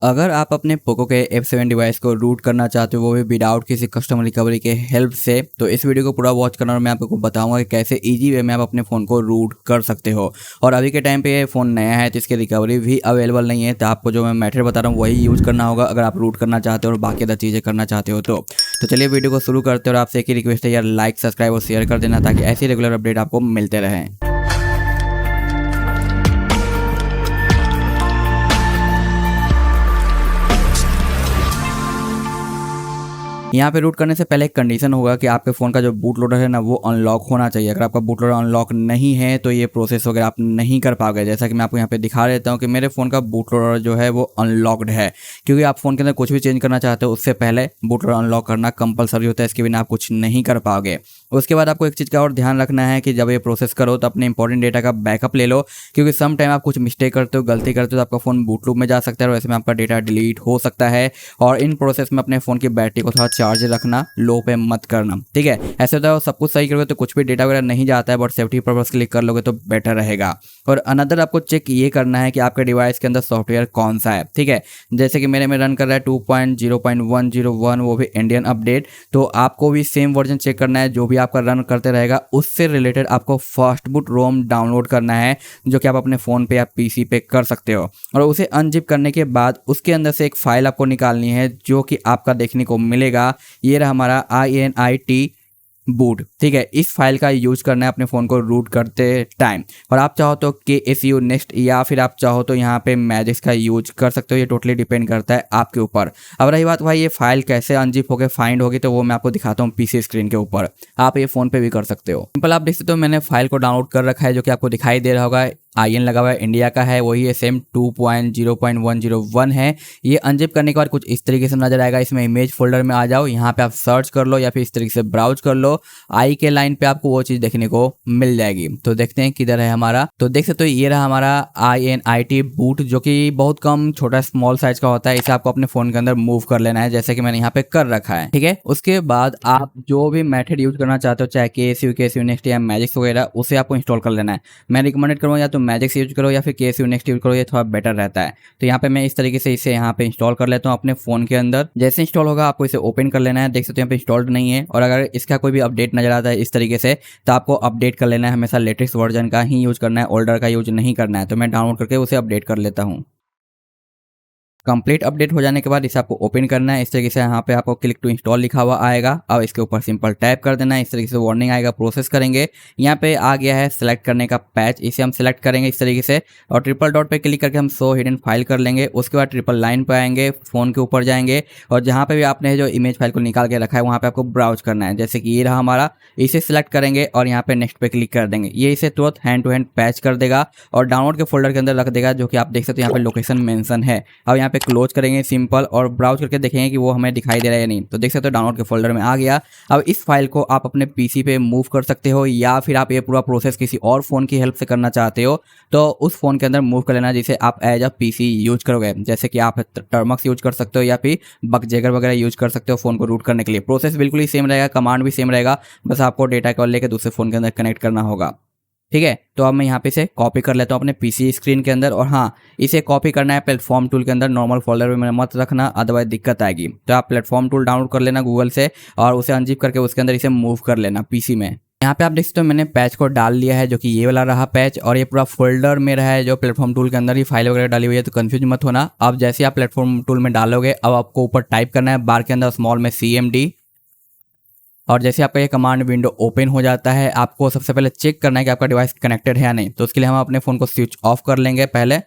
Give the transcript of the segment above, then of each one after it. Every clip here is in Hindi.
अगर आप अपने पोको के F7 डिवाइस को रूट करना चाहते हो वो भी विदाउट किसी कस्टमर रिकवरी के हेल्प से, तो इस वीडियो को पूरा वॉच करना और मैं आपको बताऊंगा कि कैसे इजी वे में आप अपने फ़ोन को रूट कर सकते हो। और अभी के टाइम पे ये फ़ोन नया है तो इसकी रिकवरी भी अवेलेबल नहीं है, तो आपको जो मैं मेथड बता रहा हूँ वही यूज़ करना होगा अगर आप रूट करना चाहते हो और बाकी अदर चीज़ें करना चाहते हो। तो चलिए वीडियो को शुरू करते हो और आपसे एक ही रिक्वेस्ट है यार, लाइक सब्सक्राइब और शेयर कर देना ताकि ऐसी रेगुलर अपडेट आपको मिलते रहें। यहाँ पे रूट करने से पहले एक कंडीशन होगा कि आपके फ़ोन का जो बूट लोडर है ना वो अनलॉक होना चाहिए। अगर आपका बूट लोडर अनलॉक नहीं है तो ये प्रोसेस वगैरह आप नहीं कर पाओगे। जैसा कि मैं आपको यहाँ पे दिखा देता हूँ कि मेरे फ़ोन का बूट लोडर जो है वो अनलॉक्ड है, क्योंकि आप फ़ोन के अंदर कुछ भी चेंज करना चाहते हो उससे पहले बूट लोडर अनलॉक करना कंपलसरी होता है, इसके बिना आप कुछ नहीं कर पाओगे। उसके बाद आपको एक चीज़ का और ध्यान रखना है कि जब ये प्रोसेस करो तो अपने इंपॉर्टेंट डेटा का बैकअप ले लो, क्योंकि सम टाइम आप कुछ मिस्टेक करते हो, गलती करते हो तो आपका फ़ोन बूट लूप में जा सकता है और वैसे में आपका डेटा डिलीट हो सकता है। और इन प्रोसेस में अपने फ़ोन की बैटरी को थोड़ा चार्ज रखना, लो पे मत करना, ठीक है। ऐसे होता है सब कुछ सही करोगे तो कुछ भी डेटा वगैरह नहीं जाता है, बट सेफ्टी पर्पस के लिए कर लोगे तो बेटर रहेगा। और अनदर आपको चेक ये करना है कि आपके डिवाइस के अंदर सॉफ्टवेयर कौन सा है, ठीक है। जैसे कि मेरे में रन कर रहा है 2.0.101, वो भी इंडियन अपडेट, तो आपको भी सेम वर्जन चेक करना है जो भी आपका रन करते रहेगा। उससे रिलेटेड आपको फास्टबूट रोम डाउनलोड करना है, जो कि आप अपने फ़ोन पे या पीसी पे कर सकते हो। और उसे अनजिप करने के बाद उसके अंदर से एक फाइल आपको निकालनी है जो कि आपका देखने को मिलेगा, ये रहा हमारा INIT बूट, ठीक है। इस फाइल का यूज करना है अपने फ़ोन को रूट करते टाइम। और आप चाहो तो KSU नेक्स्ट या फिर आप चाहो तो यहाँ पे मैजिक्स का यूज कर सकते हो, ये टोटली डिपेंड करता है आपके ऊपर। अब रही बात भाई ये फाइल कैसे अनजिप होकर फाइंड होगी, तो वो मैं आपको दिखाता हूँ पीसी स्क्रीन के ऊपर। आप ये फ़ोन पे भी कर सकते हो। सिंपल आप देख सकते हो मैंने फाइल को डाउनलोड कर रखा है, जो कि आपको दिखाई दे रहा होगा। IN लगा हुआ है, इंडिया का है, वही है सेम 2.0.101 है। ये अनजिप करने के बाद कुछ इस तरीके से नजर आएगा। इसमें इमेज फोल्डर में आ जाओ, यहाँ पे आप सर्च कर लो या फिर इस तरीके से ब्राउज कर लो। आई के लाइन पे आपको वो चीज़ देखने को मिल जाएगी। तो देखते हैं किधर है हमारा। तो देख सकते हो ये रहा हमारा INIT बूट, जो कि बहुत कम छोटा स्मॉल साइज का होता है। इसे आपको अपने फ़ोन के अंदर मूव कर लेना है, जैसे कि मैंने यहाँ पे कर रखा है, ठीक है। उसके बाद आप जो भी मेथड यूज करना चाहते हो, चाहे KSU नेक्स्ट या मैजिक्स वगैरह, उसे आपको इंस्टॉल कर लेना है। मैं रिकमेंडेड करूँगा या तो मैजिक्स यूज करो या फिर KSU नेक्स्ट यूज करो, ये थोड़ा बेटर रहता है। तो यहाँ पे मैं इस तरीके से इसे यहाँ पे इंस्टॉल कर लेता हूँ अपने फ़ोन के अंदर। जैसे इंस्टॉल होगा आपको इसे ओपन कर लेना है। देख सकते हो यहाँ पे इंस्टॉल्ड नहीं है। और अगर इसका कोई भी अपडेट नजर आता है इस तरीके से, तो आपको अपडेट कर लेना है। हमेशा लेटेस्ट वर्जन का ही यूज करना है, ओल्डर का यूज नहीं करना है। तो मैं डाउनलोड करके उसे अपडेट कर लेता हूँ। कंप्लीट अपडेट हो जाने के बाद इसे आपको ओपन करना है। इस तरीके से यहाँ पे आपको क्लिक टू इंस्टॉल लिखा हुआ आएगा। अब इसके ऊपर सिंपल टैप कर देना है। इस तरीके से वार्निंग आएगा, प्रोसेस करेंगे। यहाँ पे आ गया है सिलेक्ट करने का पैच, इसे हम सिलेक्ट करेंगे इस तरीके से और ट्रिपल डॉट पे क्लिक करके हम शो हिडन फाइल कर लेंगे। उसके बाद ट्रिपल लाइन पे आएंगे, फ़ोन के ऊपर जाएंगे और जहाँ पे भी आपने जो इमेज फाइल को निकाल के रखा है वहाँ पे आपको ब्राउज करना है। जैसे कि ये रहा हमारा, इसे सिलेक्ट करेंगे और यहाँ पे नेक्स्ट पे क्लिक कर देंगे। ये इसे तुरंत हैंड टू हैंड पैच कर देगा और डाउनलोड के फोल्डर के अंदर रख देगा, जो कि आप देख सकते हो यहाँ पे लोकेशन मेंशन है। अब यहाँ पे क्लोज करेंगे सिंपल और ब्राउज करके देखेंगे कि वो हमें दिखाई दे रहा है या नहीं। तो देख सकते हो डाउनलोड के फोल्डर में आ गया। अब इस फाइल को आप अपने पीसी पे मूव कर सकते हो या फिर आप ये पूरा प्रोसेस किसी और फ़ोन की हेल्प से करना चाहते हो तो उस फ़ोन के अंदर मूव कर लेना, जिसे आप एज अ पीसी यूज करोगे। जैसे कि आप टर्मक्स यूज कर सकते हो या फिर बकजैगर वगैरह यूज कर सकते हो फ़ोन को रूट करने के लिए। प्रोसेस बिल्कुल ही सेम रहेगा, कमांड भी सेम रहेगा, बस आपको डेटा कॉल लेकर दूसरे फ़ोन के अंदर कनेक्ट करना होगा, ठीक है। तो अब मैं यहाँ पे इसे कॉपी कर लेता हूँ अपने पीसी स्क्रीन के अंदर। और हाँ, इसे कॉपी करना है प्लेटफॉर्म टूल के अंदर, नॉर्मल फोल्डर में मत रखना, अदरवाइज दिक्कत आएगी। तो आप प्लेटफॉर्म टूल डाउनलोड कर लेना गूगल से और उसे अनजिप करके उसके अंदर इसे मूव कर लेना पीसी में। यहाँ पे आप देख सकते हो मैंने पैच को डाल लिया है, जो कि ये वाला रहा पैच और ये पूरा फोल्डर में रहा है जो प्लेटफॉर्म टूल के अंदर ही फाइल वगैरह डाली हुई है। तो कंफ्यूज मत होना। अब जैसे आप प्लेटफॉर्म टूल में डालोगे, अब आपको ऊपर टाइप करना है बार के अंदर स्मॉल में CMD। और जैसे आपका ये कमांड विंडो ओपन हो जाता है, आपको सबसे पहले चेक करना है कि आपका डिवाइस कनेक्टेड है या नहीं। तो उसके लिए हम अपने फ़ोन को स्विच ऑफ कर लेंगे। पहले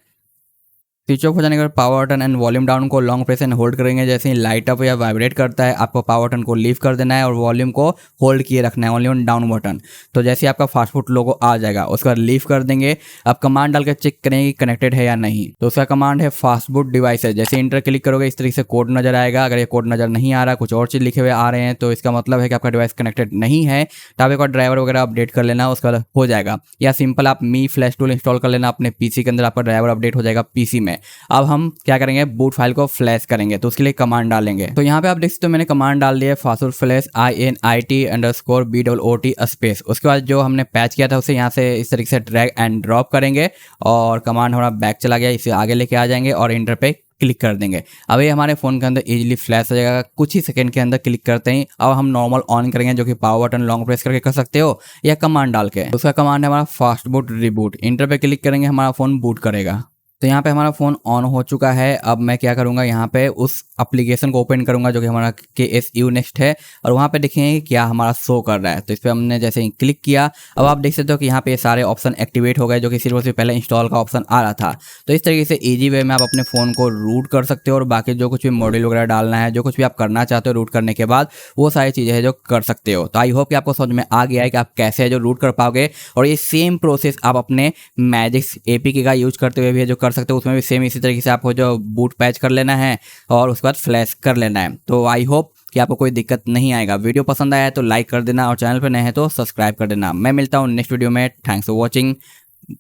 स्विच ऑफ हो जाने के बाद power button and volume down को लॉन्ग प्रेस एंड होल्ड करेंगे। जैसे ही लाइट अप या वाइब्रेट करता है, आपको पावर बटन को लीव कर देना है और वॉल्यूम को होल्ड किए रखना है, ओनली ऑन डाउन बटन। तो जैसे आपका फास्टफूड लोगो आ जाएगा, उसके बाद लीव कर देंगे। अब कमांड डाल के चेक करेंगे कि कनेक्टेड है या नहीं। तो उसका कमांड है फास्टफूड डिवाइस है। जैसे इंटर क्लिक करोगे इस तरीके से कोड नजर आएगा। अगर ये कोड नजर नहीं आ रहा, कुछ और चीज़ लिखे हुए आ रहे हैं, तो इसका मतलब है कि आपका डिवाइस कनेक्टेड नहीं है। तो आप एक बार ड्राइवर वगैरह अपडेट कर लेना, उसका हो जाएगा। या सिंपल आप मी फ्लैश टूल इंस्टॉल कर लेना अपने पीसी के अंदर, आपका ड्राइवर अपडेट हो जाएगा पीसी में। अब हम क्या करेंगे, बूट फाइल को फ्लैश करेंगे। तो उसके लिए कमांड डालेंगे। तो यहाँ पे आप देख सकते हो मैंने कमांड डाल दिया है फास्टफूड फ्लैश INIT_BOOT स्पेस। उसके बाद जो हमने पैच किया था उसे यहाँ से इस तरीके से ड्रैग एंड ड्रॉप करेंगे और कमांड हमारा बैक चला गया, इसे आगे लेके आ जाएंगे और इंटर पे क्लिक कर देंगे। अब ये हमारे फ़ोन के अंदर इजीली फ्लैश हो जाएगा। कुछ ही सेकंड के अंदर क्लिक करते ही अब हम नॉर्मल ऑन करेंगे, जो कि पावर बटन लॉन्ग प्रेस करके कर सकते हो या कमांड डाल के। उसका कमांड है हमारा फास्ट बूट रिबूट। इंटर पे क्लिक करेंगे, हमारा फ़ोन बूट करेगा। तो यहाँ पे हमारा फ़ोन ऑन हो चुका है। अब मैं क्या करूँगा, यहाँ पे उस एप्लीकेशन को ओपन करूँगा जो कि हमारा KSU Next है, और वहाँ पे देखेंगे क्या हमारा शो कर रहा है। तो इस पर हमने जैसे ही क्लिक किया, अब आप देख सकते हो कि यहाँ पे सारे ऑप्शन एक्टिवेट हो गए, जो कि सिर्फ और सिर्फ पहले इंस्टॉल का ऑप्शन आ रहा था। तो इस तरीके से ईजी वे में आप अपने फ़ोन को रूट कर सकते हो, और बाकी जो कुछ भी मॉड्यूल वगैरह डालना है, जो कुछ भी आप करना चाहते हो रूट करने के बाद, वो सारी चीज़ें हैं जो कर सकते हो। तो आई होप कि आपको समझ में आ गया है कि आप कैसे है जो रूट कर पाओगे, और ये सेम प्रोसेस आप अपने मैजिक्स APK का यूज करते हुए भी है जो कर सकते हो। उसमें भी सेम इसी तरीके से आपको जो बूट पैच कर लेना है और उसके बाद फ्लैश कर लेना है। तो आई होप कि आपको कोई दिक्कत नहीं आएगा। वीडियो पसंद आया है तो लाइक कर देना, और चैनल पर नए हैं तो सब्सक्राइब कर देना। मैं मिलता हूँ नेक्स्ट वीडियो में। Thanks for watching.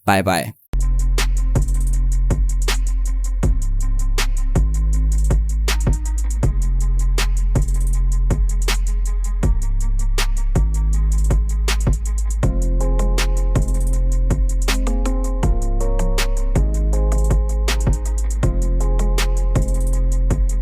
Bye bye.